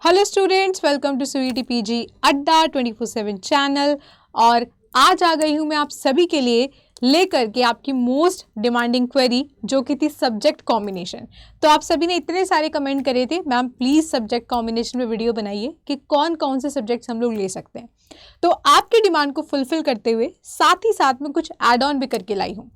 Hello students, welcome to sweety PG Adda 24/7 channel. और आज आ गई हूँ मैं आप सभी के लिए लेकर के आपकी मोस्ट डिमांडिंग क्वेरी जो कि थी सब्जेक्ट कॉम्बिनेशन। तो आप सभी ने इतने सारे कमेंट करे थे, मैम प्लीज़ सब्जेक्ट कॉम्बिनेशन में वीडियो बनाइए कि कौन कौन से सब्जेक्ट्स हम लोग ले सकते हैं। तो आपकी डिमांड को फुलफिल करते हुए साथ ही साथ में कुछ एड ऑन भी करके लाई हूँ।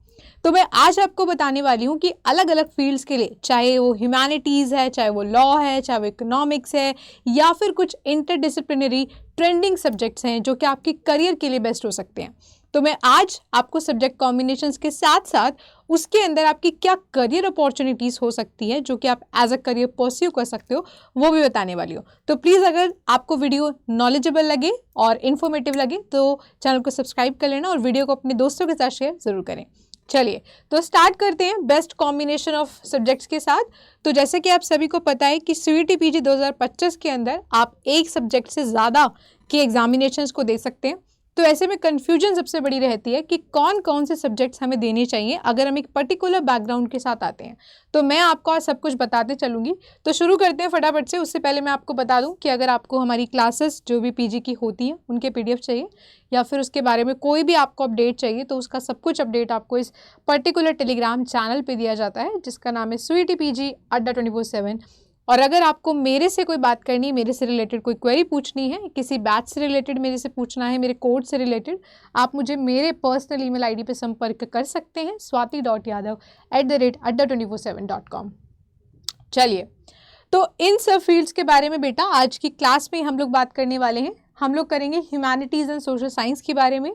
तो मैं आज आपको बताने वाली हूँ कि अलग अलग फील्ड्स के लिए, चाहे वो ह्यूमैनिटीज़ है, चाहे वो लॉ है, चाहे वो इकोनॉमिक्स है, या फिर कुछ इंटरडिसिप्लिनरी ट्रेंडिंग सब्जेक्ट्स हैं जो कि आपके करियर के लिए बेस्ट हो सकते हैं। तो मैं आज आपको सब्जेक्ट कॉम्बिनेशंस के साथ साथ उसके अंदर आपकी क्या करियर अपॉर्चुनिटीज़ हो सकती है जो कि आप एज अ करियर परस्यू कर सकते हो, वो भी बताने वाली हो। तो प्लीज़ अगर आपको वीडियो नॉलेजेबल लगे और इन्फॉर्मेटिव लगे तो चैनल को सब्सक्राइब कर लेना और वीडियो को अपने दोस्तों के साथ शेयर ज़रूर करें। चलिए तो स्टार्ट करते हैं बेस्ट कॉम्बिनेशन ऑफ सब्जेक्ट्स के साथ। तो जैसे कि आप सभी को पता है कि सीईटी पीजी 2025 के अंदर आप एक सब्जेक्ट से ज़्यादा के एग्जामिनेशंस को दे सकते हैं। तो ऐसे में कन्फ्यूजन सबसे बड़ी रहती है कि कौन कौन से सब्जेक्ट्स हमें देने चाहिए अगर हम एक पर्टिकुलर बैकग्राउंड के साथ आते हैं। तो मैं आपको आज सब कुछ बताते चलूँगी। तो शुरू करते हैं फटाफट से। उससे पहले मैं आपको बता दूं कि अगर आपको हमारी क्लासेस जो भी पीजी की होती हैं उनके पीडीएफ चाहिए या फिर उसके बारे में कोई भी आपको अपडेट चाहिए तो उसका सब कुछ अपडेट आपको इस पर्टिकुलर टेलीग्राम चैनल पे दिया जाता है जिसका नाम है स्वीटी पीजी अड्डा 24/7। और अगर आपको मेरे से कोई बात करनी है, मेरे से रिलेटेड कोई क्वेरी पूछनी है, किसी बैच से रिलेटेड मेरे से पूछना है, मेरे कोर्स से रिलेटेड, आप मुझे मेरे पर्सनल ईमेल आईडी पे संपर्क कर सकते हैं swati.yadav@adda247.com। चलिए तो इन सब फील्ड्स के बारे में बेटा आज की क्लास में हम लोग बात करने वाले हैं। हम लोग करेंगे ह्यूमैनिटीज़ एंड सोशल साइंस के बारे में,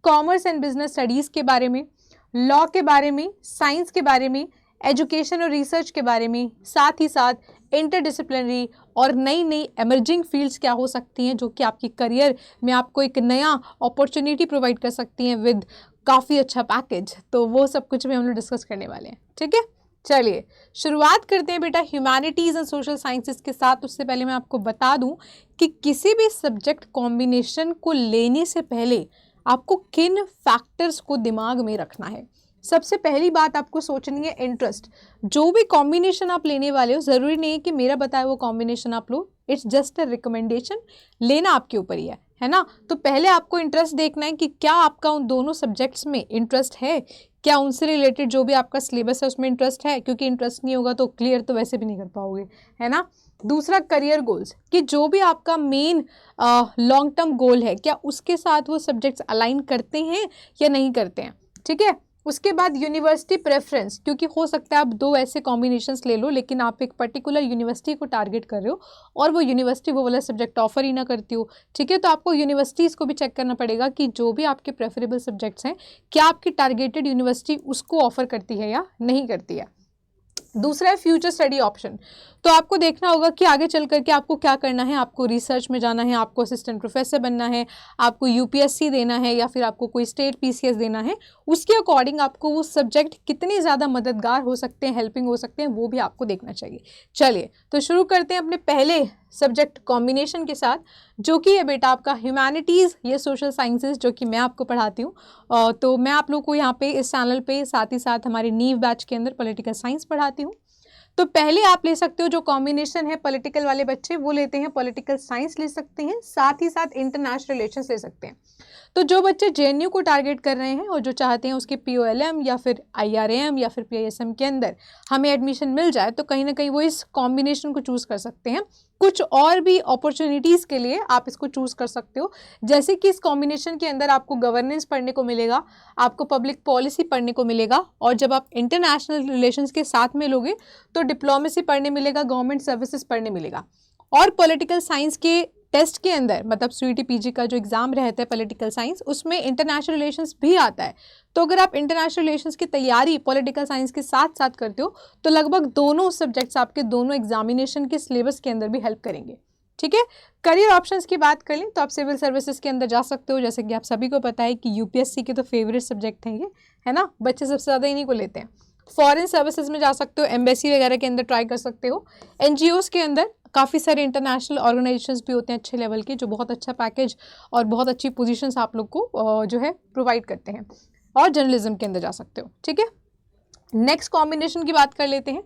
कॉमर्स एंड बिजनेस स्टडीज़ के बारे में, लॉ के बारे में, साइंस के बारे में, एजुकेशन और रिसर्च के बारे में, साथ ही साथ इंटरडिसिप्लिनरी और नई नई एमर्जिंग फील्ड्स क्या हो सकती हैं जो कि आपकी करियर में आपको एक नया अपॉर्चुनिटी प्रोवाइड कर सकती हैं विद काफ़ी अच्छा पैकेज। तो वो सब कुछ भी हम लोग डिस्कस करने वाले हैं। ठीक है, चलिए शुरुआत करते हैं बेटा ह्यूमैनिटीज़ एंड सोशल साइंसेस के साथ। उससे पहले मैं आपको बता दूं कि किसी भी सब्जेक्ट कॉम्बिनेशन को लेने से पहले आपको किन फैक्टर्स को दिमाग में रखना है। सबसे पहली बात आपको सोचनी है इंटरेस्ट। जो भी कॉम्बिनेशन आप लेने वाले हो, ज़रूरी नहीं है कि मेरा बताया वो कॉम्बिनेशन आप लो, इट्स जस्ट अ रिकमेंडेशन, लेना आपके ऊपर ही है ना। तो पहले आपको इंटरेस्ट देखना है कि क्या आपका उन दोनों सब्जेक्ट्स में इंटरेस्ट है, क्या उनसे रिलेटेड जो भी आपका सिलेबस है उसमें इंटरेस्ट है, क्योंकि इंटरेस्ट नहीं होगा तो क्लियर तो वैसे भी नहीं कर पाओगे, है ना। दूसरा करियर गोल्स, कि जो भी आपका मेन लॉन्ग टर्म गोल है क्या उसके साथ वो सब्जेक्ट्स अलाइन करते हैं या नहीं करते हैं। ठीक है, उसके बाद यूनिवर्सिटी प्रेफरेंस, क्योंकि हो सकता है आप दो ऐसे कॉम्बिनेशंस ले लो लेकिन आप एक पर्टिकुलर यूनिवर्सिटी को टारगेट कर रहे हो और वो यूनिवर्सिटी वो वाला सब्जेक्ट ऑफर ही ना करती हो। ठीक है, तो आपको यूनिवर्सिटीज़ को भी चेक करना पड़ेगा कि जो भी आपके प्रेफरेबल सब्जेक्ट्स हैं क्या आपकी टारगेटेड यूनिवर्सिटी उसको ऑफर करती है या नहीं करती है। दूसरा है फ्यूचर स्टडी ऑप्शन। तो आपको देखना होगा कि आगे चल करके आपको क्या करना है, आपको रिसर्च में जाना है, आपको असिस्टेंट प्रोफेसर बनना है, आपको यूपीएससी देना है या फिर आपको कोई स्टेट पीसीएस देना है। उसके अकॉर्डिंग आपको वो सब्जेक्ट कितने ज़्यादा मददगार हो सकते हैं, हेल्पिंग हो सकते हैं, वो भी आपको देखना चाहिए। चलिए तो शुरू करते हैं अपने पहले सब्जेक्ट कॉम्बिनेशन के साथ, जो कि है बेटा आपका ह्यूमैनिटीज़ या सोशल साइंसेज, जो कि मैं आपको पढ़ाती हूँ। तो मैं आप लोग को यहाँ पे इस चैनल पे साथ ही साथ हमारे नीव बैच के अंदर पॉलिटिकल साइंस पढ़ाती हूँ। तो पहले आप ले सकते हो जो कॉम्बिनेशन है, पॉलिटिकल वाले बच्चे वो लेते हैं पॉलिटिकल साइंस ले सकते हैं, साथ ही साथ इंटरनेशनल रिलेशंस ले सकते हैं। तो जो बच्चे जेएनयू को टारगेट कर रहे हैं और जो चाहते हैं उसके पीओएलएम या फिर आईआरएम या फिर पीआईएसएम के अंदर हमें एडमिशन मिल जाए, तो कहीं ना कहीं वो इस कॉम्बिनेशन को चूज़ कर सकते हैं। कुछ और भी अपॉर्चुनिटीज़ के लिए आप इसको चूज़ कर सकते हो, जैसे कि इस कॉम्बिनेशन के अंदर आपको गवर्नेंस पढ़ने को मिलेगा, आपको पब्लिक पॉलिसी पढ़ने को मिलेगा, और जब आप इंटरनेशनल रिलेशंस के साथ में लोगे तो डिप्लोमेसी पढ़ने मिलेगा, गवर्नमेंट सर्विसेज पढ़ने मिलेगा। और पॉलिटिकल साइंस के टेस्ट के अंदर, मतलब सीईटी पीजी का जो एग्ज़ाम रहता है पॉलिटिकल साइंस, उसमें इंटरनेशनल रिलेशंस भी आता है। तो अगर आप इंटरनेशनल रिलेशंस की तैयारी पॉलिटिकल साइंस के साथ साथ करते हो तो लगभग दोनों सब्जेक्ट्स आपके दोनों एग्जामिनेशन के सिलेबस के अंदर भी हेल्प करेंगे। ठीक है, करियर ऑप्शंस की बात कर लें तो आप सिविल सर्विसेज के अंदर जा सकते हो, जैसे कि आप सभी को पता है कि यूपीएससी के तो फेवरेट सब्जेक्ट हैं ये, है ना, बच्चे सबसे ज़्यादा इन्हीं को लेते हैं। फॉरेन सर्विसेज में जा सकते हो, एम्बेसी वगैरह के अंदर ट्राई कर सकते हो। एनजीओज़ के अंदर काफ़ी सारे इंटरनेशनल ऑर्गेनाइजेशंस भी होते हैं अच्छे लेवल के, जो बहुत अच्छा पैकेज और बहुत अच्छी पोजीशंस आप लोग को जो है प्रोवाइड करते हैं। और जर्नलिज्म के अंदर जा सकते हो। ठीक है, नेक्स्ट कॉम्बिनेशन की बात कर लेते हैं।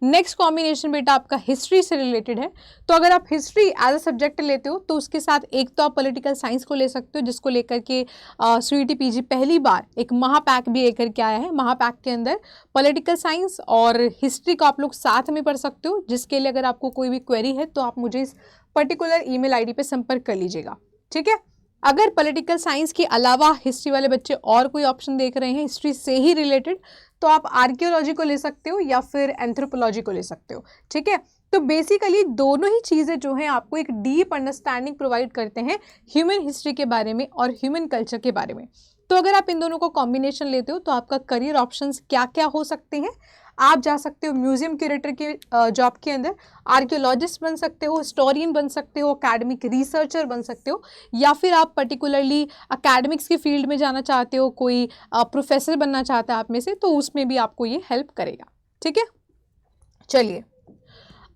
नेक्स्ट कॉम्बिनेशन बेटा आपका हिस्ट्री से रिलेटेड है। तो अगर आप हिस्ट्री एज अ सब्जेक्ट लेते हो तो उसके साथ एक तो आप पॉलिटिकल साइंस को ले सकते हो, जिसको लेकर के सीईटी पीजी पहली बार एक महापैक भी लेकर के आया है। महापैक के अंदर पॉलिटिकल साइंस और हिस्ट्री को आप लोग साथ में पढ़ सकते हो, जिसके लिए अगर आपको कोई भी क्वेरी है तो आप मुझे इस पर्टिकुलर ईमेल आईडी पे संपर्क कर लीजिएगा, ठीक है। अगर पॉलिटिकल साइंस के अलावा हिस्ट्री वाले बच्चे और कोई ऑप्शन देख रहे हैं हिस्ट्री से ही रिलेटेड, तो आप आर्कियोलॉजी को ले सकते हो या फिर एंथ्रोपोलॉजी को ले सकते हो, ठीक है। तो बेसिकली दोनों ही चीज़ें जो हैं आपको एक डीप अंडरस्टैंडिंग प्रोवाइड करते हैं ह्यूमन हिस्ट्री के बारे में और ह्यूमन कल्चर के बारे में। तो अगर आप इन दोनों को कॉम्बिनेशन लेते हो तो आपका करियर ऑप्शंस क्या क्या हो सकते हैं। आप जा सकते हो म्यूजियम क्यूरेटर के जॉब के अंदर, आर्कियोलॉजिस्ट बन सकते हो, हिस्टोरियन बन सकते हो, एकेडमिक रिसर्चर बन सकते हो, या फिर आप पर्टिकुलरली एकेडमिक्स की फील्ड में जाना चाहते हो, कोई प्रोफेसर बनना चाहता है आप में से, तो उसमें भी आपको ये हेल्प करेगा, ठीक है। चलिए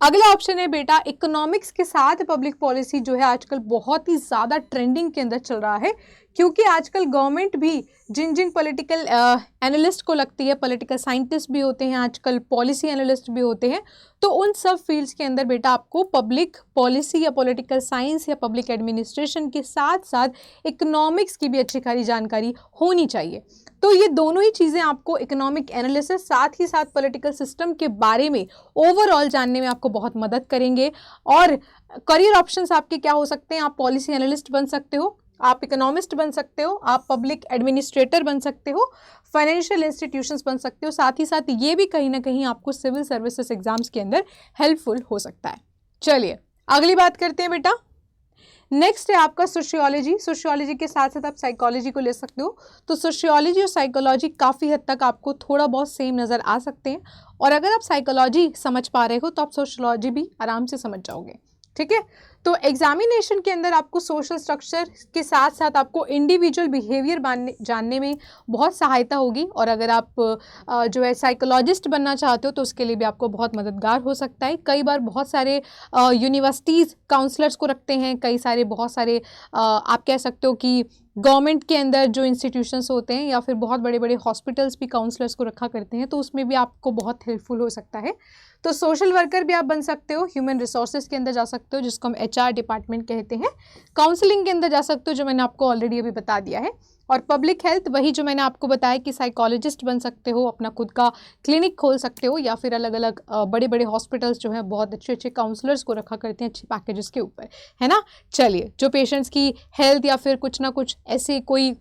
अगला ऑप्शन है बेटा इकोनॉमिक्स के साथ पब्लिक पॉलिसी, जो है आजकल बहुत ही ज़्यादा ट्रेंडिंग के अंदर चल रहा है, क्योंकि आजकल गवर्नमेंट भी जिन जिन पॉलिटिकल एनालिस्ट को लगती है, पॉलिटिकल साइंटिस्ट भी होते हैं आजकल, पॉलिसी एनालिस्ट भी होते हैं, तो उन सब फील्ड्स के अंदर बेटा आपको पब्लिक पॉलिसी या पॉलिटिकल साइंस या पब्लिक एडमिनिस्ट्रेशन के साथ साथ इकोनॉमिक्स की भी अच्छी खासी जानकारी होनी चाहिए। तो ये दोनों ही चीज़ें आपको इकोनॉमिक एनालिसिस साथ ही साथ पॉलिटिकल सिस्टम के बारे में ओवरऑल जानने में आपको बहुत मदद करेंगे। और करियर ऑप्शंस आपके क्या हो सकते हैं, आप पॉलिसी एनालिस्ट बन सकते हो, आप इकोनॉमिस्ट बन सकते हो, आप पब्लिक एडमिनिस्ट्रेटर बन सकते हो, फाइनेंशियल इंस्टीट्यूशंस बन सकते हो, साथ ही साथ ये भी कहीं ना कहीं आपको सिविल सर्विसेज एग्जाम्स के अंदर हेल्पफुल हो सकता है। चलिए अगली बात करते हैं बेटा। नेक्स्ट है आपका सोशियोलॉजी। सोशियोलॉजी के साथ साथ आप साइकोलॉजी को ले सकते हो। तो सोशियोलॉजी और साइकोलॉजी काफ़ी हद तक आपको थोड़ा बहुत सेम नज़र आ सकते हैं, और अगर आप साइकोलॉजी समझ पा रहे हो तो आप सोशियोलॉजी भी आराम से समझ जाओगे, ठीक है। तो एग्जामिनेशन के अंदर आपको सोशल स्ट्रक्चर के साथ साथ आपको इंडिविजुअल बिहेवियर जानने में बहुत सहायता होगी, और अगर आप जो है साइकोलॉजिस्ट बनना चाहते हो तो उसके लिए भी आपको बहुत मददगार हो सकता है। कई बार बहुत सारे यूनिवर्सिटीज़ काउंसलर्स को रखते हैं, कई सारे बहुत सारे आप कह सकते हो कि गवर्नमेंट के अंदर जो इंस्टीट्यूशंस होते हैं या फिर बहुत बड़े बड़े हॉस्पिटल्स भी काउंसलर्स को रखा करते हैं, तो उसमें भी आपको बहुत हेल्पफुल हो सकता है। तो सोशल वर्कर भी आप बन सकते हो, ह्यूमन रिसोर्सेज के अंदर जा सकते हो जिसको हम एचआर डिपार्टमेंट कहते हैं, काउंसलिंग के अंदर जा सकते हो जो मैंने आपको ऑलरेडी अभी बता दिया है, और पब्लिक हेल्थ वही जो मैंने आपको बताया कि साइकोलॉजिस्ट बन सकते हो, अपना खुद का क्लिनिक खोल सकते हो, या फिर अलग अलग बड़े बड़े हॉस्पिटल्स जो हैं बहुत अच्छे अच्छे काउंसलर्स को रखा करते हैं अच्छे पैकेजेस के ऊपर, है ना। चलिए जो पेशेंट्स की हेल्थ या फिर कुछ ना कुछ ऐसे कोई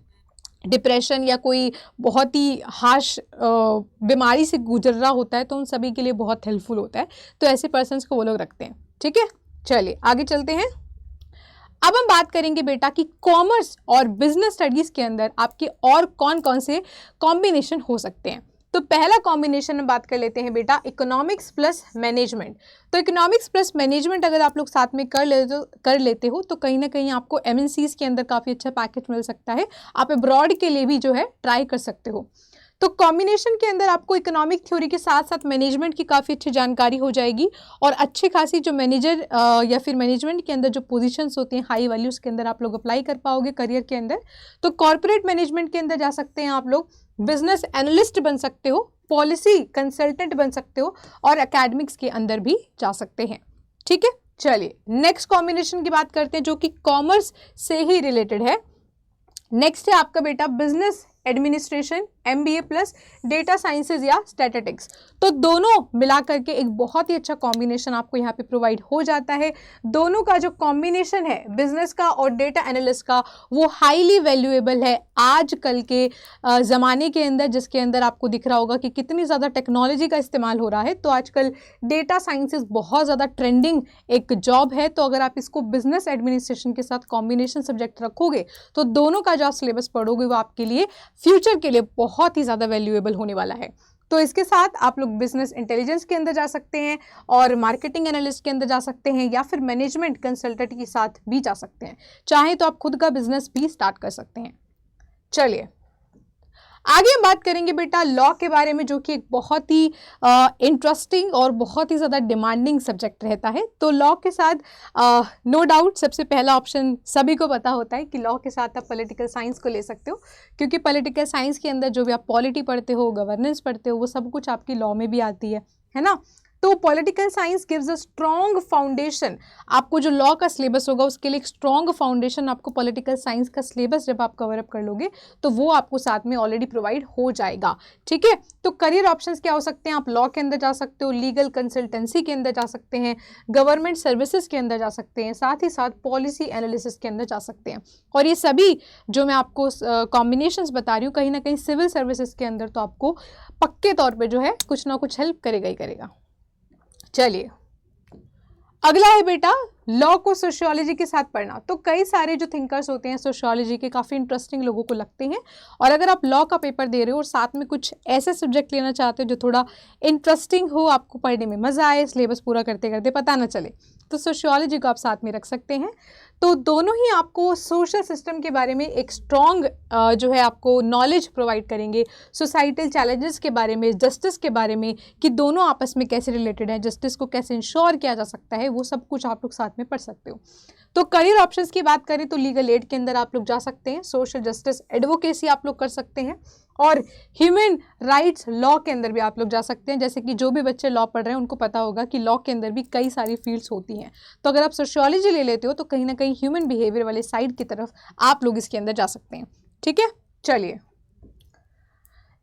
डिप्रेशन या कोई बहुत ही हार्श बीमारी से गुजर रहा होता है तो उन सभी के लिए बहुत हेल्पफुल होता है, तो ऐसे पर्सन्स को वो लोग रखते हैं, ठीक है। चलिए आगे चलते हैं। अब हम बात करेंगे बेटा कि कॉमर्स और बिजनेस स्टडीज़ के अंदर आपके और कौन कौन से कॉम्बिनेशन हो सकते हैं। तो पहला कॉम्बिनेशन में बात कर लेते हैं बेटा इकोनॉमिक्स प्लस मैनेजमेंट। तो इकोनॉमिक्स प्लस मैनेजमेंट अगर आप लोग साथ में कर लेते हो तो कहीं ना कहीं आपको एमएनसीज के अंदर काफ़ी अच्छा पैकेज मिल सकता है, आप अब्रॉड के लिए भी जो है ट्राई कर सकते हो। तो कॉम्बिनेशन के अंदर आपको इकोनॉमिक थ्योरी के साथ साथ मैनेजमेंट की काफ़ी अच्छी जानकारी हो जाएगी, और अच्छी खासी जो मैनेजर या फिर मैनेजमेंट के अंदर जो पोजीशंस होती हैं हाई वैल्यूज़ के अंदर आप लोग अप्लाई कर पाओगे करियर के अंदर। तो कॉर्पोरेट मैनेजमेंट के अंदर जा सकते हैं आप लोग, बिजनेस एनालिस्ट बन सकते हो, पॉलिसी कंसल्टेंट बन सकते हो, और एकेडमिक्स के अंदर भी जा सकते हैं, ठीक है। चलिए नेक्स्ट कॉम्बिनेशन की बात करते हैं जो कि कॉमर्स से ही रिलेटेड है। नेक्स्ट है आपका बेटा business administration MBA plus data sciences या स्टैटिस्टिक्स। तो दोनों मिला करके एक बहुत ही अच्छा कॉम्बिनेशन आपको यहाँ पे प्रोवाइड हो जाता है। दोनों का जो कॉम्बिनेशन है बिजनेस का और डेटा एनालिस्ट का वो हाईली वैल्यूएबल है आजकल के ज़माने के अंदर, जिसके अंदर आपको दिख रहा होगा कि कितनी ज़्यादा टेक्नोलॉजी का इस्तेमाल हो रहा है। तो आजकल डेटा साइंसेज बहुत ज़्यादा ट्रेंडिंग एक जॉब है। तो अगर आप इसको बिजनेस एडमिनिस्ट्रेशन के साथ कॉम्बिनेशन सब्जेक्ट रखोगे तो दोनों का जो आप सिलेबस पढ़ोगे वो आपके लिए फ्यूचर के लिए बहुत ही ज़्यादा वैल्यूएबल होने वाला है। तो इसके साथ आप लोग बिजनेस इंटेलिजेंस के अंदर जा सकते हैं, और मार्केटिंग एनालिस्ट के अंदर जा सकते हैं, या फिर मैनेजमेंट कंसल्टेंट के साथ भी जा सकते हैं। चाहे तो आप खुद का बिजनेस भी स्टार्ट कर सकते हैं। चलिए आगे हम बात करेंगे बेटा लॉ के बारे में, जो कि एक बहुत ही इंटरेस्टिंग और बहुत ही ज़्यादा डिमांडिंग सब्जेक्ट रहता है। तो लॉ के साथ नो डाउट सबसे पहला ऑप्शन सभी को पता होता है कि लॉ के साथ आप पॉलिटिकल साइंस को ले सकते हो, क्योंकि पॉलिटिकल साइंस के अंदर जो भी आप पॉलिटी पढ़ते हो, गवर्नेंस पढ़ते हो, वो सब कुछ आपकी लॉ में भी आती है ना। तो political science gives a strong foundation. आपको जो लॉ का सिलेबस होगा उसके लिए एक स्ट्रॉन्ग फाउंडेशन आपको पॉलिटिकल साइंस का सिलेबस जब आप कवर अप कर लोगे तो वो आपको साथ में ऑलरेडी प्रोवाइड हो जाएगा, ठीक है। तो करियर ऑप्शंस क्या हो सकते हैं, आप लॉ के अंदर जा सकते हो, लीगल कंसल्टेंसी के अंदर जा सकते हैं, गवर्नमेंट सर्विसेज के अंदर जा सकते हैं, साथ ही साथ पॉलिसी एनालिसिस के अंदर जा सकते हैं। और ये सभी जो मैं आपको कॉम्बिनेशंस बता रही हूँ कहीं ना कहीं सिविल सर्विसेज के अंदर तो आपको पक्के तौर पे जो है कुछ ना कुछ हेल्प करेगा ही करेगा। चलिए अगला है बेटा लॉ को सोशियोलॉजी के साथ पढ़ना। तो कई सारे जो थिंकर्स होते हैं सोशियोलॉजी के काफ़ी इंटरेस्टिंग लोगों को लगते हैं, और अगर आप लॉ का पेपर दे रहे हो और साथ में कुछ ऐसे सब्जेक्ट लेना चाहते हो जो थोड़ा इंटरेस्टिंग हो, आपको पढ़ने में मज़ा आए, सिलेबस पूरा करते करते पता ना चले, तो सोशियोलॉजी को आप साथ में रख सकते हैं। तो दोनों ही आपको सोशल सिस्टम के बारे में एक स्ट्रॉन्ग जो है आपको नॉलेज प्रोवाइड करेंगे, सोसाइटल चैलेंजेस के बारे में, जस्टिस के बारे में कि दोनों आपस में कैसे रिलेटेड है, जस्टिस को कैसे इंश्योर किया जा सकता है, वो सब कुछ आप लोग साथ में पढ़ सकते हो। तो करियर ऑप्शंस की बात करें तो लीगल एड के अंदर आप लोग जा सकते हैं, सोशल जस्टिस एडवोकेसी आप लोग कर सकते हैं, और ह्यूमन राइट्स लॉ के अंदर भी आप लोग जा सकते हैं। जैसे कि जो भी बच्चे लॉ पढ़ रहे हैं उनको पता होगा कि लॉ के अंदर भी कई सारी फील्ड्स होती हैं। तो अगर आप सोशियोलॉजी ले लेते हो तो कहीं ना कहीं ह्यूमन बिहेवियर वाले साइड की तरफ आप लोग इसके अंदर जा सकते हैं, ठीक है। चलिए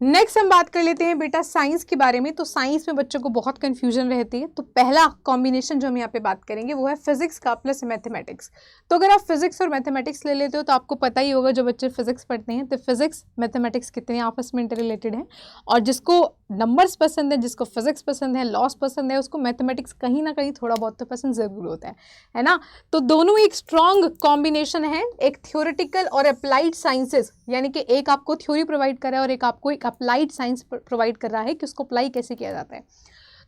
नेक्स्ट हम बात कर लेते हैं बेटा साइंस के बारे में। तो साइंस में बच्चों को बहुत कंफ्यूजन रहती है, तो पहला कॉम्बिनेशन जो हम यहाँ पे बात करेंगे वो है फिजिक्स का प्लस मैथमेटिक्स। तो अगर आप फिजिक्स और मैथमेटिक्स ले लेते हो तो आपको पता ही होगा, जो बच्चे फिजिक्स पढ़ते हैं तो फिजिक्स मैथमेटिक्स कितने आपस में इंटर रिलेटेड हैं, और जिसको नंबर्स पसंद है, जिसको फिजिक्स पसंद है, लॉस पसंद है, उसको मैथमेटिक्स कहीं ना कहीं थोड़ा बहुत तो पसंद ज़रूर होता है ना। तो दोनों एक स्ट्रॉन्ग कॉम्बिनेशन है, एक थ्योरेटिकल और अप्लाइड साइंसेज, यानी कि एक आपको थ्योरी प्रोवाइड कर रहा है और एक आपको एक अप्लाइड साइंस प्रोवाइड कर रहा है कि उसको अप्लाई कैसे किया जाता है।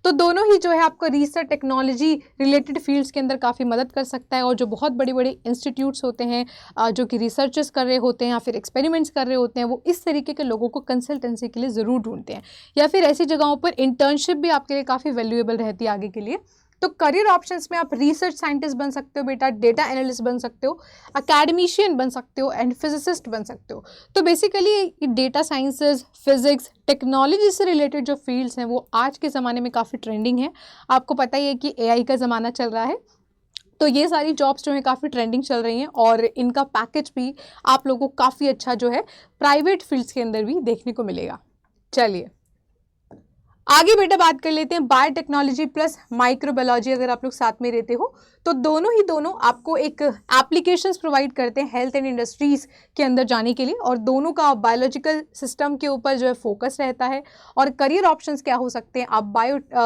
तो दोनों ही जो है आपको रिसर्च टेक्नोलॉजी रिलेटेड फील्ड्स के अंदर काफ़ी मदद कर सकता है, और जो बहुत बड़े बड़े इंस्टीट्यूट्स होते हैं जो कि रिसर्चेस कर रहे होते हैं या फिर एक्सपेरिमेंट्स कर रहे होते हैं, वो इस तरीके के लोगों को कंसल्टेंसी के लिए ज़रूर ढूंढते हैं, या फिर ऐसी जगहों पर इंटर्नशिप भी आपके लिए काफ़ी वैल्यूएबल रहती है आगे के लिए। तो करियर ऑप्शंस में आप रिसर्च साइंटिस्ट बन सकते हो बेटा, डेटा एनालिस्ट बन सकते हो, अकेडमिशियन बन सकते हो, एंड फिजिसिस्ट बन सकते हो। तो basically data sciences, physics, technology से रिलेटेड जो फील्ड्स हैं वो आज के ज़माने में काफ़ी ट्रेंडिंग है। आपको पता ही है कि एआई का ज़माना चल रहा है, तो ये सारी जॉब्स जो हैं काफ़ी ट्रेंडिंग चल रही हैं, और इनका पैकेज भी आप लोगों को काफ़ी अच्छा जो है प्राइवेट फील्ड्स के अंदर भी देखने को मिलेगा। चलिए आगे बेटा बात कर लेते हैं बायोटेक्नोलॉजी प्लस माइक्रोबायोलॉजी। अगर आप लोग साथ में रहते हो तो दोनों आपको एक एप्लीकेशंस प्रोवाइड करते हैं हेल्थ एंड इंडस्ट्रीज के अंदर जाने के लिए, और दोनों का बायोलॉजिकल सिस्टम के ऊपर जो है फोकस रहता है। और करियर ऑप्शंस क्या हो सकते हैं, आप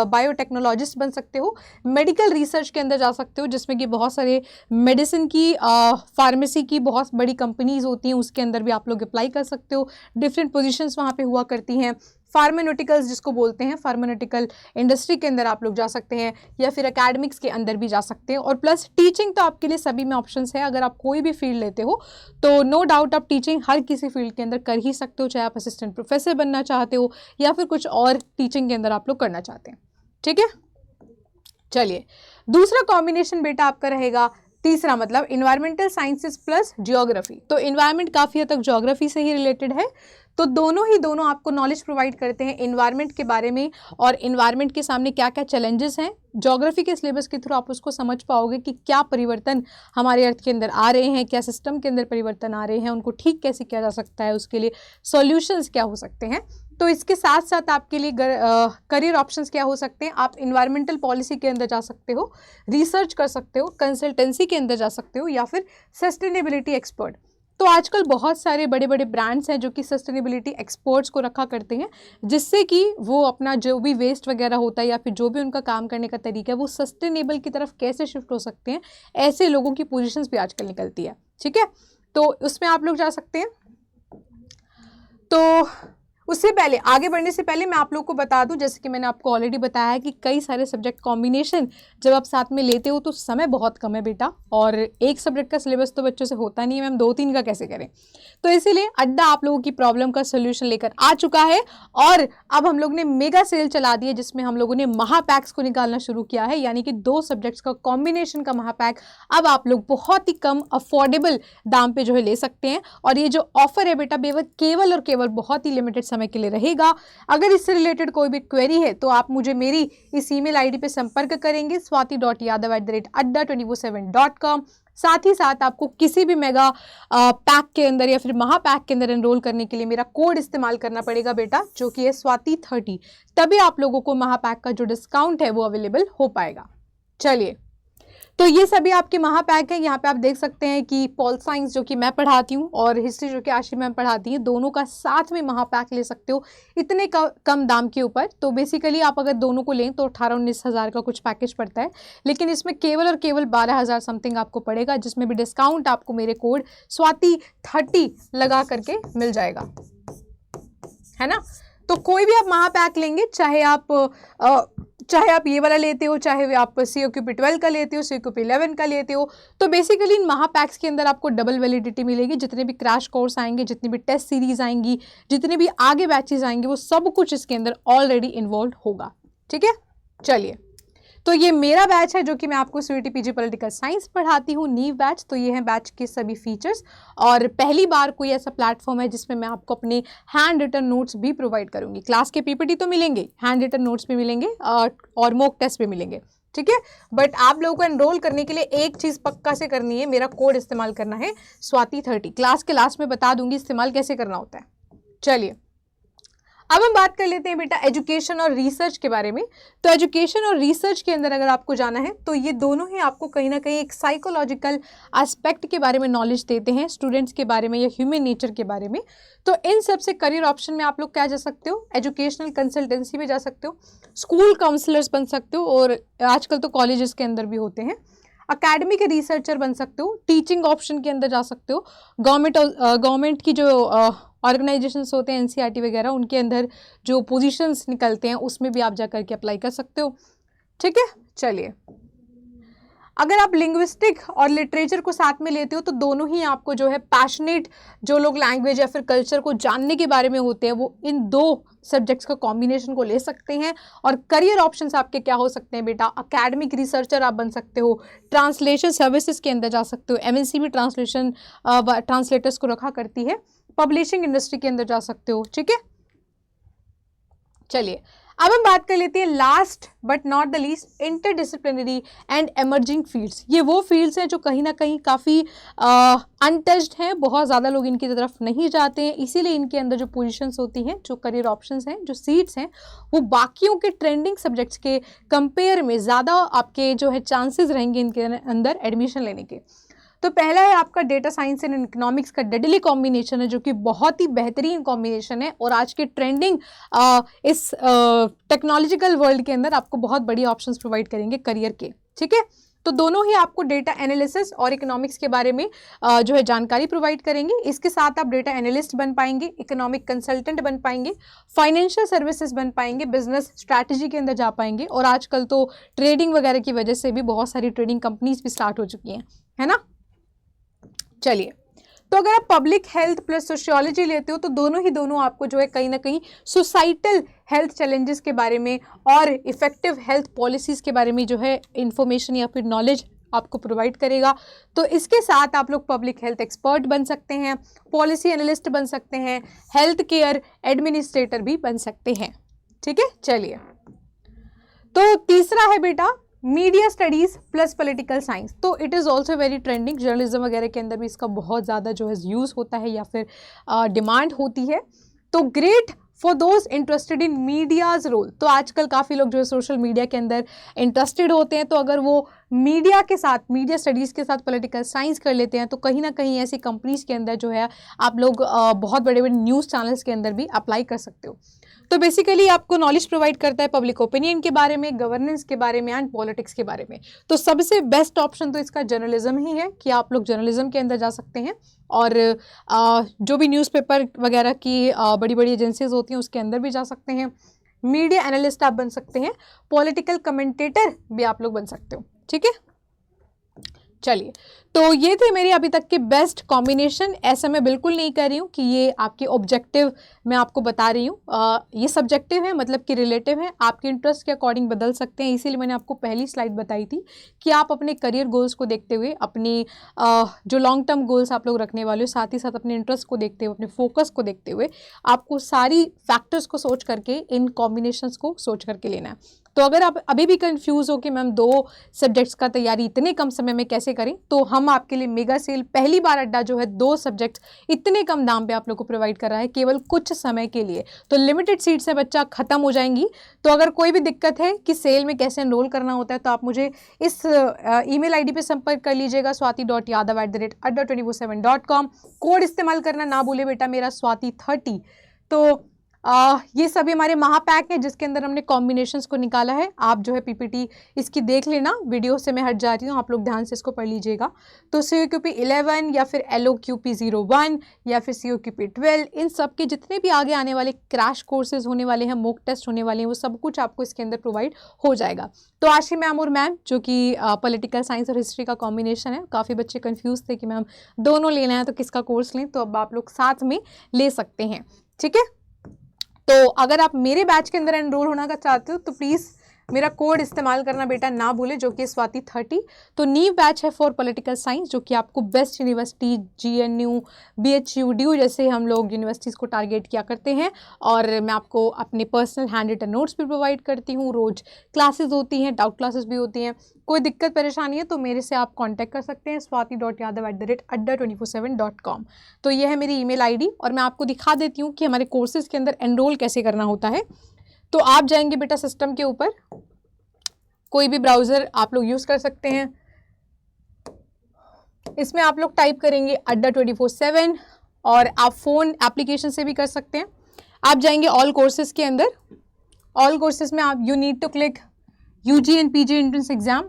बायोटेक्नोलॉजिस्ट बन सकते हो, मेडिकल रिसर्च के अंदर जा सकते हो जिसमें कि बहुत सारे मेडिसिन की फार्मेसी की बहुत बड़ी कंपनीज होती हैं, उसके अंदर भी आप लोग अप्लाई कर सकते हो, डिफरेंट पोजिशंस वहाँ पर हुआ करती हैं। फार्मान्यूटिकल्स जिसको बोलते हैं, फार्मान्यूटिकल इंडस्ट्री के अंदर आप लोग जा सकते हैं, या फिर एकेडमिक्स के अंदर भी जा सकते हैं, और प्लस टीचिंग तो आपके लिए सभी में ऑप्शंस है। अगर आप कोई भी फील्ड लेते हो तो नो डाउट आप टीचिंग हर किसी फील्ड के अंदर कर ही सकते हो, चाहे आप असिस्टेंट प्रोफेसर बनना चाहते हो या फिर कुछ और टीचिंग के अंदर आप लोग करना चाहते हैं, ठीक है। चलिए दूसरा कॉम्बिनेशन बेटा आपका रहेगा तीसरा, मतलब इन्वायरमेंटल साइंसेस प्लस जियोग्राफी। तो इन्वायरमेंट काफ़ी हद तक जियोग्राफी से ही रिलेटेड है, तो दोनों आपको नॉलेज प्रोवाइड करते हैं इन्वायरमेंट के बारे में, और इन्वायरमेंट के सामने क्या क्या चैलेंजेस हैं। ज्योग्राफी के सिलेबस के थ्रू आप उसको समझ पाओगे कि क्या परिवर्तन हमारे अर्थ के अंदर आ रहे हैं, क्या सिस्टम के अंदर परिवर्तन आ रहे हैं, उनको ठीक कैसे किया जा सकता है, उसके लिए सॉल्यूशंस क्या हो सकते हैं। तो इसके साथ साथ आपके लिए करियर ऑप्शंस क्या हो सकते हैं, आप इन्वायरमेंटल पॉलिसी के अंदर जा सकते हो, रिसर्च कर सकते हो, कंसल्टेंसी के अंदर जा सकते हो, या फिर सस्टेनेबिलिटी एक्सपर्ट। तो आजकल बहुत सारे बड़े बड़े ब्रांड्स हैं जो कि सस्टेनेबिलिटी एक्सपर्ट्स को रखा करते हैं, जिससे कि वो अपना जो भी वेस्ट वगैरह होता है या फिर जो भी उनका काम करने का तरीका है वो सस्टेनेबल की तरफ कैसे शिफ्ट हो सकते हैं, ऐसे लोगों की पोजीशंस भी आजकल निकलती है, ठीक है। तो उसमें आप लोग जा सकते हैं। तो उससे पहले, आगे बढ़ने से पहले मैं आप लोग को बता दूं, जैसे कि मैंने आपको ऑलरेडी बताया है कि कई सारे सब्जेक्ट कॉम्बिनेशन जब आप साथ में लेते हो तो समय बहुत कम है बेटा, और एक सब्जेक्ट का सिलेबस तो बच्चों से होता नहीं है मैम, 2-3 का कैसे करें। तो इसीलिए अड्डा आप लोगों की प्रॉब्लम का सोल्यूशन लेकर आ चुका है, और अब हम लोग ने मेगा सेल चला दी है जिसमें हम लोगों ने महापैक्स को निकालना शुरू किया है, यानी कि 2 सब्जेक्ट्स का कॉम्बिनेशन का महापैक अब आप लोग बहुत ही कम अफोर्डेबल दाम पे जो है ले सकते हैं। और ये जो ऑफर है बेटा केवल और केवल बहुत ही लिमिटेड समय के लिए रहेगा। अगर इससे रिलेटेड कोई भी क्वेरी है तो आप मुझे मेरी इस ईमेल आईडी पे संपर्क करेंगे swati.yadav@adda247.com। साथ ही साथ आपको किसी भी मेगा पैक के अंदर या फिर महापैक के अंदर एनरोल करने के लिए मेरा कोड इस्तेमाल करना पड़ेगा बेटा, जो कि है स्वाति30, तभी आप लोगों को महापैक का जो डिस्काउंट है वो अवेलेबल हो पाएगा। चलिए, तो ये सभी आपके महापैक हैं। यहाँ पे आप देख सकते हैं कि पॉल साइंस जो कि मैं पढ़ाती हूँ और हिस्ट्री जो कि आशी मैम पढ़ाती हैं, दोनों का साथ में महापैक ले सकते हो इतने कम दाम के ऊपर। तो बेसिकली आप अगर दोनों को लें तो 18-19 हज़ार का कुछ पैकेज पड़ता है, लेकिन इसमें केवल और केवल 12,000 समथिंग आपको पड़ेगा, जिसमें भी डिस्काउंट आपको मेरे कोड स्वाति30 लगा करके मिल जाएगा, है ना। तो कोई भी आप महापैक लेंगे, चाहे आप ये वाला लेते हो, चाहे आप COQP12 का लेते हो, COQP11 का लेते हो, तो बेसिकली इन महापैक्स के अंदर आपको डबल वैलिडिटी मिलेगी। जितने भी क्रैश कोर्स आएंगे, जितनी भी टेस्ट सीरीज आएंगी, जितने भी आगे बैचेस आएंगे, वो सब कुछ इसके अंदर ऑलरेडी इन्वॉल्व होगा। ठीक है, चलिए, तो ये मेरा बैच है जो कि मैं आपको CUET PG पॉलिटिकल साइंस पढ़ाती हूँ, नीव बैच। तो ये है बैच के सभी फीचर्स, और पहली बार कोई ऐसा प्लेटफॉर्म है जिसमें मैं आपको अपने हैंड रिटन नोट्स भी प्रोवाइड करूँगी। क्लास के PPT तो मिलेंगे, हैंड रिटन नोट्स भी मिलेंगे और मॉक टेस्ट भी मिलेंगे। ठीक है, बट आप लोगों को एनरोल करने के लिए एक चीज़ पक्का से करनी है, मेरा कोड इस्तेमाल करना है स्वाति30। क्लास के लास्ट में बता दूंगी इस्तेमाल कैसे करना होता है। चलिए, अब हम बात कर लेते हैं बेटा एजुकेशन और रिसर्च के बारे में। तो एजुकेशन और रिसर्च के अंदर अगर आपको जाना है तो ये दोनों ही आपको कहीं ना कहीं एक साइकोलॉजिकल एस्पेक्ट के बारे में नॉलेज देते हैं, स्टूडेंट्स के बारे में या ह्यूमन नेचर के बारे में। तो इन सब से करियर ऑप्शन में आप लोग क्या जा सकते हो, एजुकेशनल कंसल्टेंसी में जा सकते हो, स्कूल काउंसलर्स बन सकते हो, और आजकल तो कॉलेजेस के अंदर भी होते हैं, अकेडमिक रिसर्चर बन सकते हो, टीचिंग ऑप्शन के अंदर जा सकते हो, गवर्नमेंट की जो ऑर्गेनाइजेशंस होते हैं NCERT वगैरह, उनके अंदर जो पोजीशंस निकलते हैं उसमें भी आप जा करके अप्लाई कर सकते हो। ठीक है, चलिए, अगर आप लिंग्विस्टिक और लिटरेचर को साथ में लेते हो तो दोनों ही आपको जो है पैशनेट जो लोग लैंग्वेज या फिर कल्चर को जानने के बारे में होते हैं, वो इन 2 सब्जेक्ट्स का कॉम्बिनेशन को ले सकते हैं। और करियर ऑप्शंस आपके क्या हो सकते हैं बेटा, अकेडमिक रिसर्चर आप बन सकते हो, ट्रांसलेशन सर्विसेज के अंदर जा सकते हो, MNC भी ट्रांसलेटर्स को रखा करती है, पब्लिशिंग इंडस्ट्री के अंदर जा सकते हो। ठीक है, चलिए, अब हम बात कर लेते हैं last but not the least, interdisciplinary and emerging fields. ये वो फील्ड्स हैं जो कहीं ना कहीं काफ़ी अनटच्ड हैं, बहुत ज़्यादा लोग इनकी तरफ नहीं जाते हैं, इसीलिए इनके अंदर जो पोजीशंस होती हैं, जो करियर ऑप्शंस हैं, जो सीट्स हैं, वो बाकियों के ट्रेंडिंग सब्जेक्ट्स के कंपेयर में ज़्यादा आपके जो है चांसेस रहेंगे इनके अंदर एडमिशन लेने के। तो पहला है आपका डेटा साइंस एंड इकोनॉमिक्स का डेडली कॉम्बिनेशन है, जो कि बहुत ही बेहतरीन कॉम्बिनेशन है, और आज के ट्रेंडिंग इस टेक्नोलॉजिकल वर्ल्ड के अंदर आपको बहुत बड़ी ऑप्शंस प्रोवाइड करेंगे करियर के। ठीक है, तो दोनों ही आपको डेटा एनालिसिस और इकोनॉमिक्स के बारे में जो है जानकारी प्रोवाइड करेंगे। इसके साथ आप डेटा एनालिस्ट बन पाएंगे, इकोनॉमिक कंसल्टेंट बन पाएंगे, फाइनेंशियल सर्विसेज बन पाएंगे, बिजनेस स्ट्रैटेजी के अंदर जा पाएंगे, और आजकल तो ट्रेडिंग वगैरह की वजह से भी बहुत सारी ट्रेडिंग कंपनीज भी स्टार्ट हो चुकी हैं, है ना। चलिए, तो अगर आप पब्लिक हेल्थ प्लस सोशियोलॉजी लेते हो तो दोनों आपको जो है कहीं ना कहीं सोसाइटल हेल्थ चैलेंजेस के बारे में और इफेक्टिव हेल्थ पॉलिसीज़ के बारे में जो है इंफॉर्मेशन या फिर नॉलेज आपको प्रोवाइड करेगा। तो इसके साथ आप लोग पब्लिक हेल्थ एक्सपर्ट बन सकते हैं, पॉलिसी एनालिस्ट बन सकते हैं, हेल्थ केयर एडमिनिस्ट्रेटर भी बन सकते हैं। ठीक है, चलिए, तो तीसरा है बेटा media studies plus political science. तो it is also very trending, journalism वगैरह के अंदर भी इसका बहुत ज़्यादा जो है यूज़ होता है या फिर डिमांड होती है। तो great for those interested in media's role. तो आजकल काफ़ी लोग जो है सोशल मीडिया के अंदर इंटरेस्टेड होते हैं, तो अगर वो मीडिया के साथ, मीडिया स्टडीज़ के साथ पॉलिटिकल साइंस कर लेते हैं तो कहीं ना कहीं ऐसी कंपनीज़ के अंदर जो है आप लोग बहुत बड़े बड़े न्यूज़ चैनल्स के अंदर भी अप्लाई कर सकते हो। तो बेसिकली आपको नॉलेज प्रोवाइड करता है पब्लिक ओपिनियन के बारे में, गवर्नेंस के बारे में एंड पॉलिटिक्स के बारे में। तो सबसे बेस्ट ऑप्शन तो इसका जर्नलिज्म ही है कि आप लोग जर्नलिज्म के अंदर जा सकते हैं और जो भी न्यूज़पेपर वगैरह की बड़ी बड़ी एजेंसीज होती हैं उसके अंदर भी जा सकते हैं। मीडिया एनालिस्ट आप बन सकते हैं, पॉलिटिकल कमेंटेटर भी आप लोग बन सकते हो, ठीक है। चलिए, तो ये थे मेरी अभी तक के बेस्ट कॉम्बिनेशन। ऐसा मैं बिल्कुल नहीं कर रही हूँ कि ये आपके ऑब्जेक्टिव मैं आपको बता रही हूँ, ये सब्जेक्टिव है, मतलब कि रिलेटिव है, आपके इंटरेस्ट के अकॉर्डिंग बदल सकते हैं। इसीलिए मैंने आपको पहली स्लाइड बताई थी कि आप अपने करियर गोल्स को देखते हुए, अपनी जो लॉन्ग टर्म गोल्स आप लोग रखने वाले हो, साथ ही साथ अपने इंटरेस्ट को देखते हुए, अपने फोकस को देखते हुए आपको सारी फैक्टर्स को सोच करके इन कॉम्बिनेशंस को सोच करके लेना है। तो अगर आप अभी भी कंफ्यूज हो कि मैम 2 सब्जेक्ट्स का तैयारी इतने कम समय में कैसे करें, तो हम आपके लिए मेगा सेल पहली बार अड्डा जो है 2 सब्जेक्ट्स इतने कम दाम पे आप लोग को प्रोवाइड कर रहा है केवल कुछ समय के लिए। तो लिमिटेड सीट्स है बच्चा, खत्म हो जाएंगी। तो अगर कोई भी दिक्कत है कि सेल में कैसे एनरोल करना होता है तो आप मुझे इस ईमेल आईडी पे संपर्क कर लीजिएगा, swati.yadav@adda247.com। कोड इस्तेमाल करना ना भूले बेटा मेरा, swati30। तो ये सभी हमारे महापैक हैं जिसके अंदर हमने कॉम्बिनेशंस को निकाला है। आप जो है पीपीटी इसकी देख लेना, वीडियो से मैं हट जा रही हूँ, आप लोग ध्यान से इसको पढ़ लीजिएगा। तो COQP 11 या फिर LOQP 01 या फिर COQP 12, इन सब के जितने भी आगे आने वाले क्रैश कोर्सेज होने वाले हैं, मॉक टेस्ट होने वाले हैं, वो सब कुछ आपको इसके अंदर प्रोवाइड हो जाएगा। तो आशी मैम और मैम जो कि पॉलिटिकल साइंस और हिस्ट्री का कॉम्बिनेशन है, काफ़ी बच्चे कन्फ्यूज थे कि मैम दोनों लेना है तो किसका कोर्स लें, तो अब आप लोग साथ में ले सकते हैं, ठीक है। तो अगर आप मेरे बैच के अंदर एनरोल होना का चाहते हो तो प्लीज़ मेरा कोड इस्तेमाल करना बेटा ना भूले, जो कि swati30। तो नीव बैच है फॉर पॉलिटिकल साइंस, जो कि आपको best university GNU, BHU, DU जैसे हम लोग यूनिवर्सिटीज़ को टारगेट किया करते हैं। और मैं आपको अपने पर्सनल हैंड रिटन नोट्स भी प्रोवाइड करती हूँ, रोज़ क्लासेस होती हैं, डाउट क्लासेस भी होती हैं। कोई दिक्कत परेशानी है तो मेरे से आप कांटेक्ट कर सकते हैं, swati.yadav@adda247.com। तो ये है मेरी ईमेल आईडी और मैं आपको दिखा देती हूँ कि हमारे कोर्सेज़ के अंदर एनरोल कैसे करना होता है। तो आप जाएंगे बेटा सिस्टम के ऊपर, कोई भी ब्राउज़र आप लोग यूज़ कर सकते हैं, इसमें आप लोग टाइप करेंगे adda247 और आप फ़ोन एप्लीकेशन से भी कर सकते हैं। आप जाएंगे ऑल कोर्सेज़ के अंदर, ऑल कोर्सेज़ में आप you need to click UG and PG entrance exam,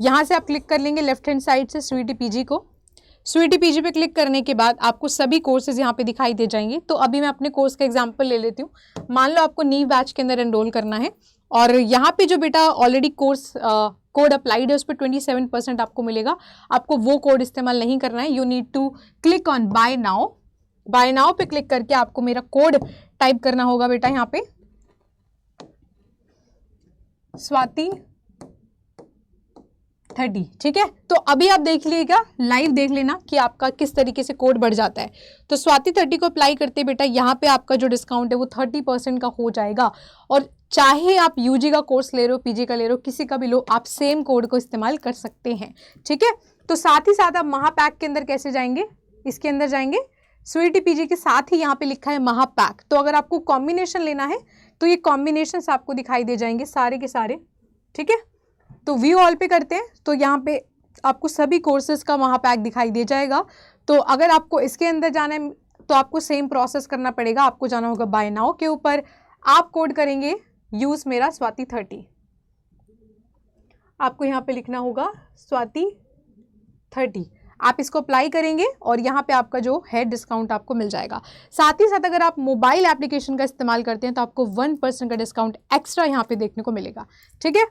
यहाँ से आप क्लिक कर लेंगे लेफ्ट हैंड साइड से स्वीटी PG को। स्वीटी PG पे क्लिक करने के बाद आपको सभी कोर्सेज यहाँ पे दिखाई दे जाएंगे। तो अभी मैं अपने कोर्स का एग्जांपल ले लेती हूँ। मान लो आपको नीव बैच के अंदर एनरोल करना है और यहाँ पे जो बेटा ऑलरेडी कोर्स कोड अप्लाइड है उस पर 27% आपको मिलेगा। आपको वो कोड इस्तेमाल नहीं करना है, you need to click on buy now. Buy now पे क्लिक करके आपको मेरा कोड टाइप करना होगा बेटा यहाँ पे, swati30, ठीक है। तो अभी आप देख लीजिएगा, लाइव देख लेना कि आपका किस तरीके से कोड बढ़ जाता है। तो swati30 को अप्लाई करते बेटा यहाँ पे आपका जो डिस्काउंट है वो 30% का हो जाएगा। और चाहे आप UG का कोर्स ले रहे हो, PG का ले रहे हो, किसी का भी लो, आप सेम कोड को इस्तेमाल कर सकते हैं, ठीक है। तो साथ ही साथ आप महापैक के अंदर कैसे जाएंगे, इसके अंदर जाएंगे स्वीटी PG के साथ ही यहाँ पे लिखा है महापैक। तो अगर आपको कॉम्बिनेशन लेना है तो ये कॉम्बिनेशंस आपको दिखाई दे जाएंगे सारे के सारे, ठीक है। तो व्यू ऑल पे करते हैं तो यहाँ पे आपको सभी कोर्सेज का महापैक दिखाई दे जाएगा। तो अगर आपको इसके अंदर जाना है तो आपको सेम प्रोसेस करना पड़ेगा, आपको जाना होगा बाय नाउ के ऊपर, आप कोड करेंगे यूज मेरा swati30, आपको यहाँ पे लिखना होगा swati30, आप इसको अप्लाई करेंगे और यहाँ पे आपका जो है डिस्काउंट आपको मिल जाएगा। साथ ही साथ अगर आप मोबाइल एप्लीकेशन का इस्तेमाल करते हैं तो आपको 1% का डिस्काउंट एक्स्ट्रा यहाँ पे देखने को मिलेगा, ठीक है।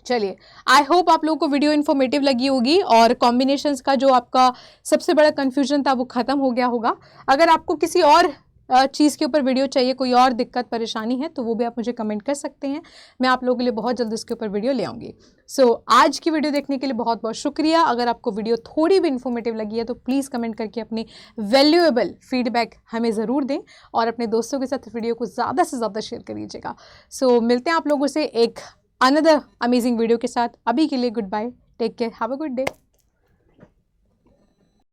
चलिए, आई होप आप लोगों को वीडियो इन्फॉर्मेटिव लगी होगी और कॉम्बिनेशंस का जो आपका सबसे बड़ा कन्फ्यूजन था वो ख़त्म हो गया होगा। अगर आपको किसी और चीज़ के ऊपर वीडियो चाहिए, कोई और दिक्कत परेशानी है तो वो भी आप मुझे कमेंट कर सकते हैं, मैं आप लोगों के लिए बहुत जल्द उसके ऊपर वीडियो ले आऊँगी। सो आज की वीडियो देखने के लिए बहुत बहुत शुक्रिया। अगर आपको वीडियो थोड़ी भी इन्फॉर्मेटिव लगी है तो प्लीज़ कमेंट करके अपनी वैल्यूएबल फीडबैक हमें ज़रूर दें और अपने दोस्तों के साथ वीडियो को ज़्यादा से ज़्यादा शेयर करिएगा। सो मिलते हैं आप लोगों से एक अनदर अमेजिंग वीडियो के साथ। अभी के लिए goodbye, take care, have a good day.